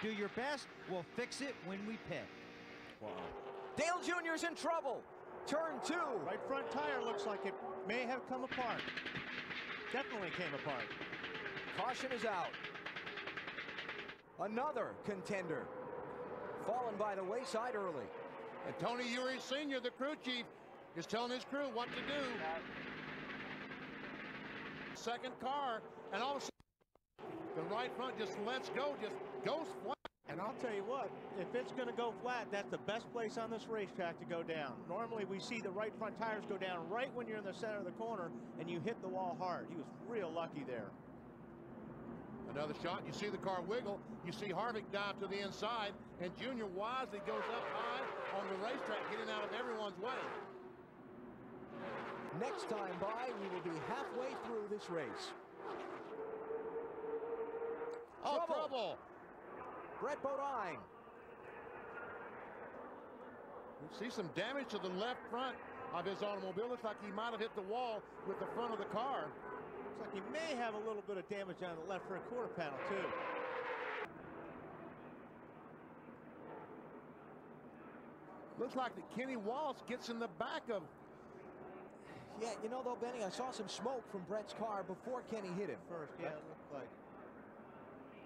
Do your best, we'll fix it when we pit. Wow. Dale Jr.'s in trouble. Turn 2. Right front tire looks like it may have come apart. Definitely came apart. Caution is out. Another contender fallen by the wayside early. And Tony Uri Sr., the crew chief, is telling his crew what to do. Second car, and all of a sudden, the right front just lets go, just goes flat. And I'll tell you what, if it's going to go flat, that's the best place on this racetrack to go down. Normally we see the right front tires go down right when you're in the center of the corner and you hit the wall hard. He was real lucky there. Another shot, you see the car wiggle, you see Harvick dive to the inside, and Junior wisely goes up high on the racetrack, getting out of everyone's way. Next time by, we will be halfway through this race. Oh, trouble! Brett Bodine. We see some damage to the left front of his automobile. Looks like he might have hit the wall with the front of the car. Looks like he may have a little bit of damage on the left front quarter panel, too. Looks like that Kenny Wallace gets in the back of. Yeah, you know, though, Benny, I saw some smoke from Brett's car before Kenny hit him. First, yeah, it looked like.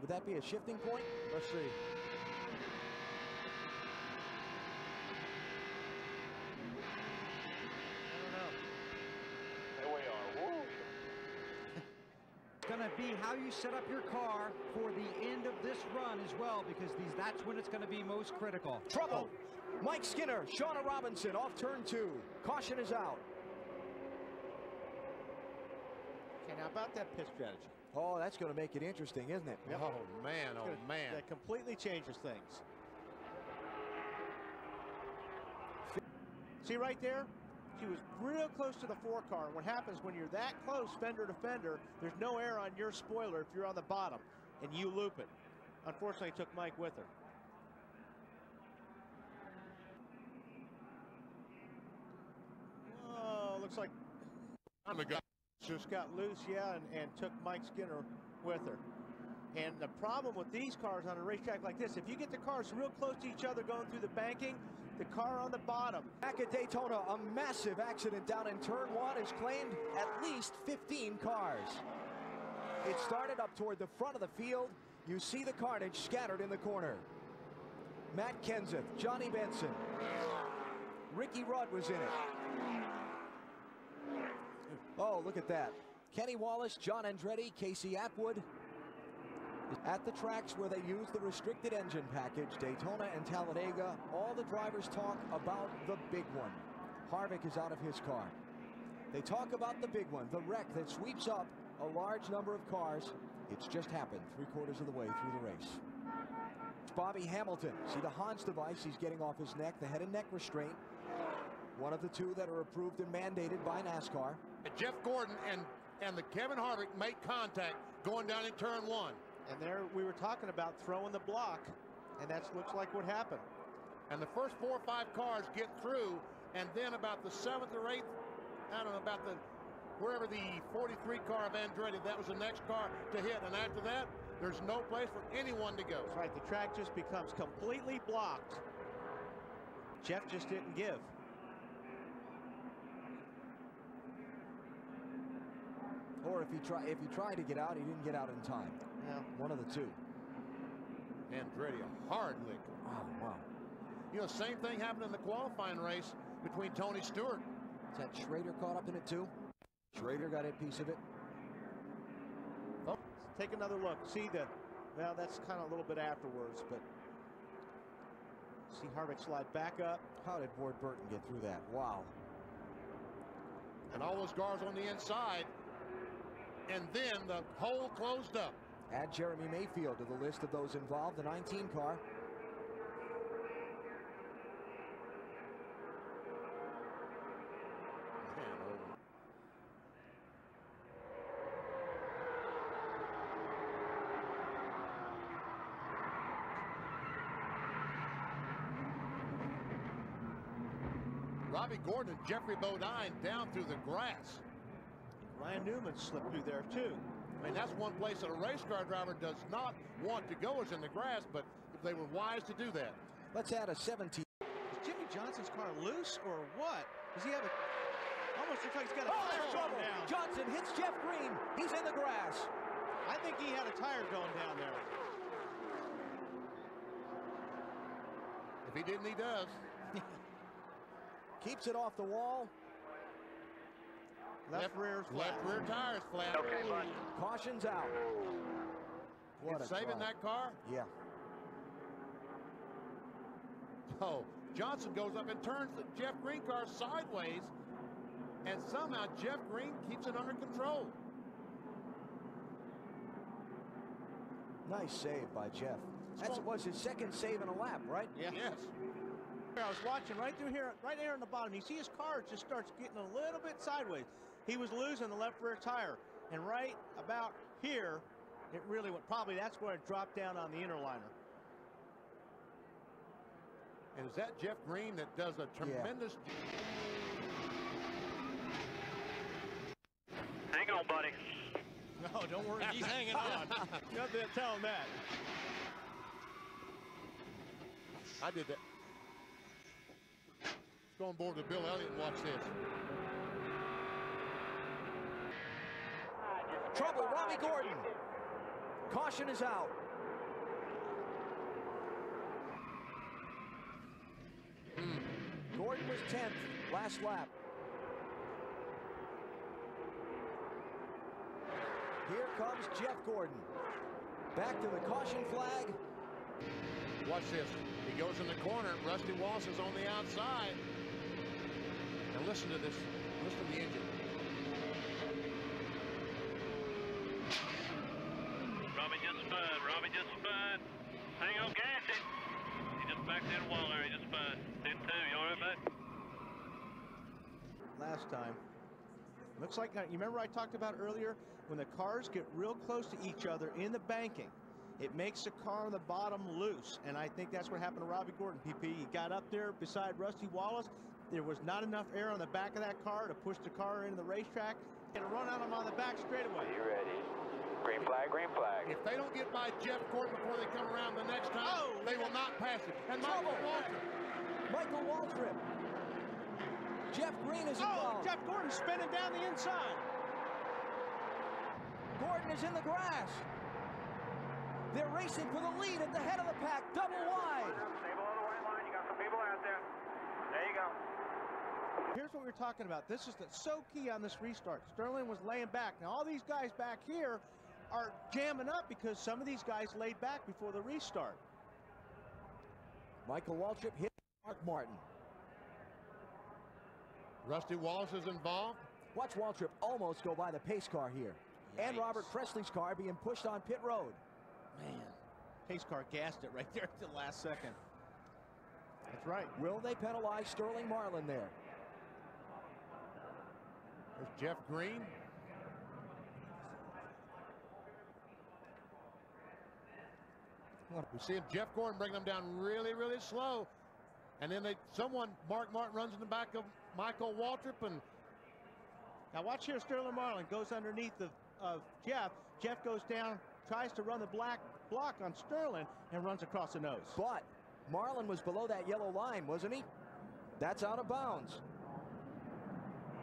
Would that be a shifting point? Let's see. There we are. Woo. It's going to be how you set up your car for the end of this run as well, because that's when it's going to be most critical. Trouble. Mike Skinner, Shauna Robinson off turn 2. Caution is out. Okay, now about that pit strategy. Oh, that's going to make it interesting, isn't it? Yep. Oh, man, oh, man. That completely changes things. See right there? She was real close to the 4 car. What happens when you're that close fender to fender, there's no air on your spoiler if you're on the bottom, and you loop it. Unfortunately, it took Mike with her. Oh, looks like just got loose, yeah, and took Mike Skinner with her. And the problem with these cars on a racetrack like this, if you get the cars real close to each other going through the banking, the car on the bottom. Back at Daytona, a massive accident down in turn 1 has claimed at least 15 cars. It started up toward the front of the field. You see the carnage scattered in the corner. Matt Kenseth, Johnny Benson, Ricky Rudd was in it. Oh, look at that. Kenny Wallace, John Andretti, Casey Atwood. At the tracks where they use the restricted engine package, Daytona and Talladega, all the drivers talk about the big one. Harvick is out of his car. They talk about the big one, the wreck that sweeps up a large number of cars. It's just happened 3/4 of the way through the race. It's Bobby Hamilton. See the Hans device he's getting off his neck, the head and neck restraint. One of the 2 that are approved and mandated by NASCAR. Jeff Gordon and the Kevin Harvick make contact going down in turn 1. And there we were talking about throwing the block, and that looks like what happened. And the first 4 or 5 cars get through, and then about the 7th or 8th, I don't know, about the wherever the 43 car of Andretti, that was the next car to hit. And after that, there's no place for anyone to go. That's right, the track just becomes completely blocked. Jeff just didn't give. Or if he tried to get out, he didn't get out in time. Yeah. One of the 2. Andretti, a hard lick. Oh, wow. You know, same thing happened in the qualifying race between Tony Stewart. Is that Schrader caught up in it too? Schrader got a piece of it. Oh, take another look. See well, that's kind of a little bit afterwards, but see Harvick slide back up. How did Ward Burton get through that? Wow. And all those cars on the inside. And then the hole closed up. Add Jeremy Mayfield to the list of those involved, the 19 car. Robbie Gordon and Jeffrey Bodine down through the grass. Ryan Newman slipped through there too. I mean, that's one place that a race car driver does not want to go, is in the grass, but if they were wise to do that. Let's add a 17. Is Jimmy Johnson's car loose or what? Does he have a... Almost looks like he's got a tire going down. Johnson hits Jeff Green. He's in the grass. I think he had a tire going down there. If he didn't, he does. Keeps it off the wall. Left rear tire's flat. Okay, bud. Caution's out. What It's a saving try. that car? Yeah. Oh, Johnson goes up and turns the Jeff Green car sideways, and somehow Jeff Green keeps it under control. Nice save by Jeff. That was his second save in a lap, right? Yeah. Yes. I was watching right through here, right there in the bottom. You see his car just starts getting a little bit sideways. He was losing the left rear tire. And right about here, it really went, probably that's where it dropped down on the inner liner. And is that Jeff Green that does a tremendous... Hang on, buddy. No, don't worry. He's hanging on. You have to tell him that. I did that. Let's go on board with Bill Elliott and watch this. Trouble, Robbie Gordon. Caution is out. Gordon was 10th last lap. Here comes Jeff Gordon. Back to the caution flag. Watch this. He goes in the corner. Rusty Wallace is on the outside. Now listen to this. Listen to the engine. Robbie just spun. Robbie just spun. Hang on, gas it. He just backed in a wall there. He just spun. 10-2. You all right, bud? Last time. Looks like, you remember I talked about earlier, when the cars get real close to each other in the banking, it makes the car on the bottom loose. And I think that's what happened to Robbie Gordon, PP. He got up there beside Rusty Wallace. There was not enough air on the back of that car to push the car into the racetrack and run on him on the back straightaway. You ready? Green flag, green flag. If they don't get by Jeff Gordon before they come around the next time, they will not pass it. And Michael Waltrip. Michael Waltrip. Jeff Green is involved. Jeff Gordon spinning down the inside. Gordon is in the grass. They're racing for the lead at the head of the pack, double wide. Stay below the white line. You got some people out there. There you go. Here's what we were talking about. This is so key on this restart. Sterling was laying back. Now all these guys back here are jamming up because some of these guys laid back before the restart. Michael Waltrip hit Mark Martin. Rusty Wallace is involved. Watch Waltrip almost go by the pace car here. Yikes. And Robert Presley's car being pushed on pit road. Man, pace car gassed it right there at the last second. That's right. Will they penalize Sterling Marlin there? There's Jeff Green. We see him, Jeff Gordon, bring them down really, really slow. And then Mark Martin runs in the back of Michael Waltrip. And now watch here, Sterling Marlin goes underneath of Jeff. Jeff goes down, tries to run the black block on Sterling, and runs across the nose. But Marlin was below that yellow line, wasn't he? That's out of bounds.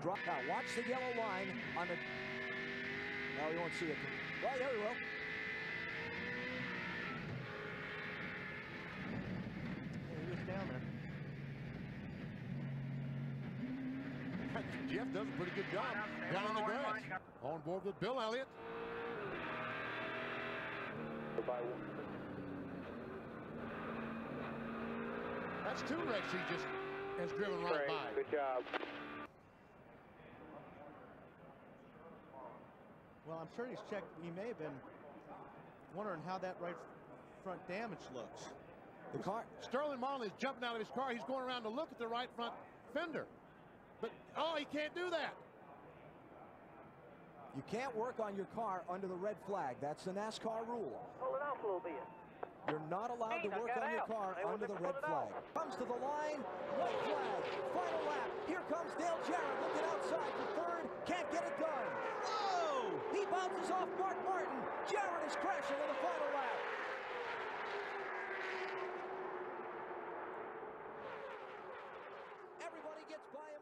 Drop now. Watch the yellow line on the... No, you won't see it. Well, there we will. He was down there. Jeff does a pretty good job down on the grass. On board with Bill Elliott. That's two wrecks he just has driven right by. Good job. Well, I'm sure he's checked. He may have been wondering how that right front damage looks. The car... Sterling Marlin is jumping out of his car. He's going around to look at the right front fender. But, oh, he can't do that. You can't work on your car under the red flag. That's the NASCAR rule. Pull it off a little bit. You're not allowed to Hey, I work got on your out. car They under wouldn't the pull red it flag. out. Comes to the line, white flag, final lap. Here comes Dale Jarrett looking outside for third. Can't get it done. Whoa! He bounces off Mark Martin. Jarrett is crashing in the final lap. Everybody gets by